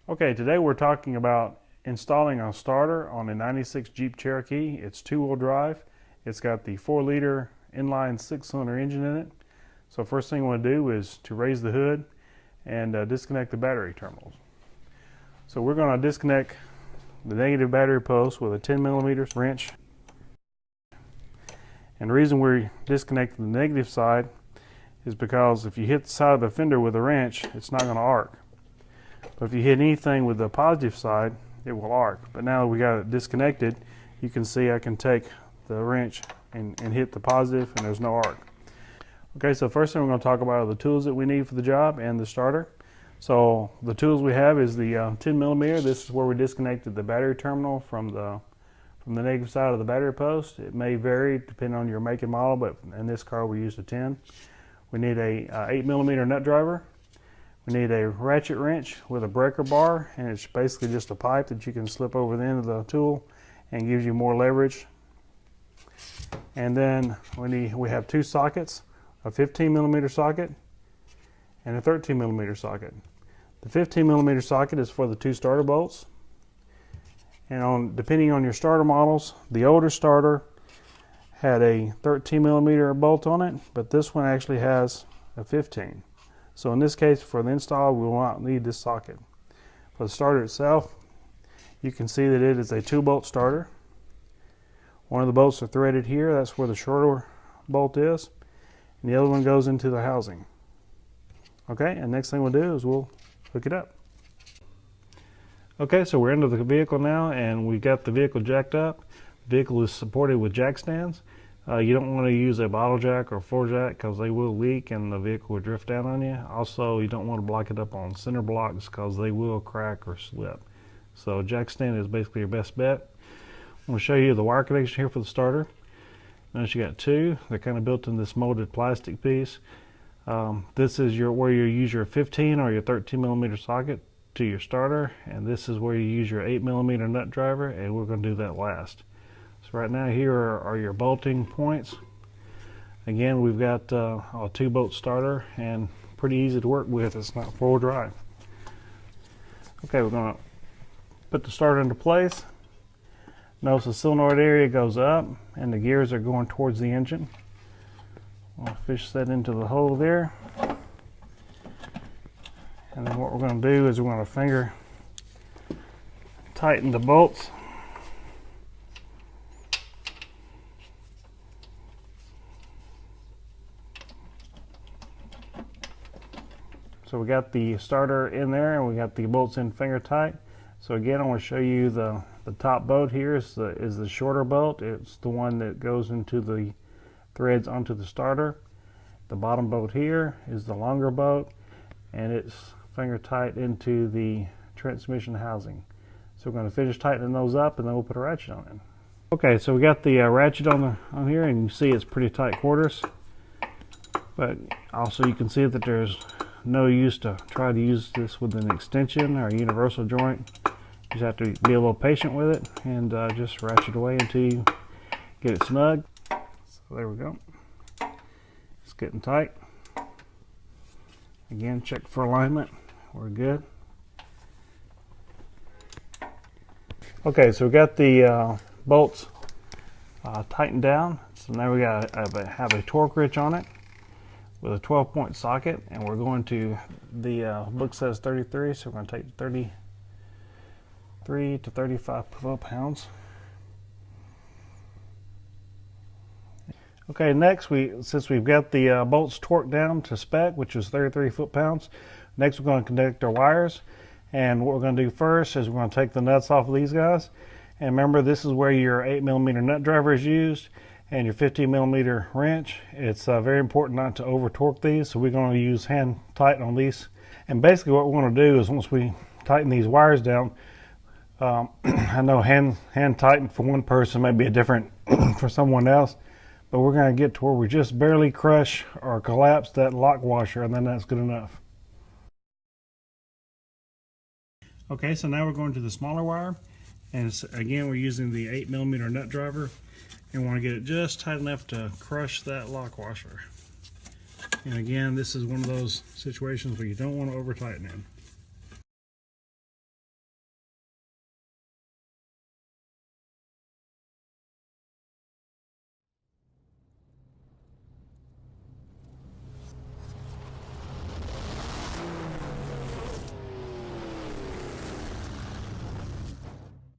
Okay, today we're talking about installing a starter on a 96 Jeep Cherokee. It's two-wheel drive. It's got the 4-liter inline 6-cylinder engine in it. So first thing we want to do is to raise the hood and disconnect the battery terminals. So we're going to disconnect the negative battery post with a 10mm wrench. And the reason we're disconnecting the negative side is because if you hit the side of the fender with a wrench, it's not going to arc. But if you hit anything with the positive side, it will arc. But now that we got it disconnected, you can see I can take the wrench and hit the positive and there's no arc. Okay, so first thing we're going to talk about are the tools that we need for the job and the starter. So the tools we have is the 10mm. This is where we disconnected the battery terminal from the negative side of the battery post. It may vary depending on your make and model, but in this car we used a 10. We need a 8mm nut driver. We need a ratchet wrench with a breaker bar, and it's basically just a pipe that you can slip over the end of the tool and gives you more leverage. And then we have two sockets, a 15mm socket and a 13mm socket. The 15mm socket is for the two starter bolts. And depending on your starter models, the older starter had a 13mm bolt on it, but this one actually has a 15. So in this case, for the install, we will not need this socket. For the starter itself, you can see that it is a 2-bolt starter. One of the bolts are threaded here, that's where the shorter bolt is, and the other one goes into the housing. Okay, and next thing we'll do is we'll hook it up. Okay, so we're into the vehicle now, and we got the vehicle jacked up. The vehicle is supported with jack stands. You don't want to use a bottle jack or floor jack because they will leak and the vehicle will drift down on you. Also, you don't want to block it up on center blocks because they will crack or slip. So jack stand is basically your best bet. I'm going to show you the wire connection here for the starter. Notice you got two. They're kind of built in this molded plastic piece. This is where you use your 15 or your 13mm socket to your starter, and this is where you use your 8mm nut driver, and we're going to do that last. So right now here are your bolting points. Again, we've got a 2-bolt starter and pretty easy to work with. It's not 4-wheel drive. Okay, we're going to put the starter into place. Notice the solenoid area goes up and the gears are going towards the engine. I'll fish that into the hole there. And then what we're going to do is we're going to finger tighten the bolts. So we got the starter in there and we got the bolts in finger tight. So again, I want to show you the top bolt here is the shorter bolt. It's the one that goes into the threads onto the starter. The bottom bolt here is the longer bolt, and it's finger tight into the transmission housing. So we're going to finish tightening those up and then we'll put a ratchet on it. Okay, so we got the ratchet on here, and you can see it's pretty tight quarters. But also you can see that there's no use to try to use this with an extension or a universal joint. You just have to be a little patient with it and just ratchet away until you get it snug. So there we go. It's getting tight. Again, check for alignment. We're good. Okay, so we got the bolts tightened down. So now we got have a torque wrench on it with a 12-point socket, and we're going to, the book says 33, so we're going to take 33 to 35 foot-pounds. Okay, next, since we've got the bolts torqued down to spec, which is 33 foot-pounds, next we're going to connect our wires. And what we're going to do first is we're going to take the nuts off of these guys. And remember, this is where your 8mm nut driver is used and your 15mm wrench. It's very important not to over torque these, so we're going to use hand tight on these. And basically what we want to do is once we tighten these wires down, I know hand tighten for one person may be different for someone else, but we're going to get to where we just barely crush or collapse that lock washer, and then that's good enough. Okay, so now we're going to the smaller wire, and again we're using the 8mm nut driver, and we want to get it just tight enough to crush that lock washer. And again, this is one of those situations where you don't want to over tighten it.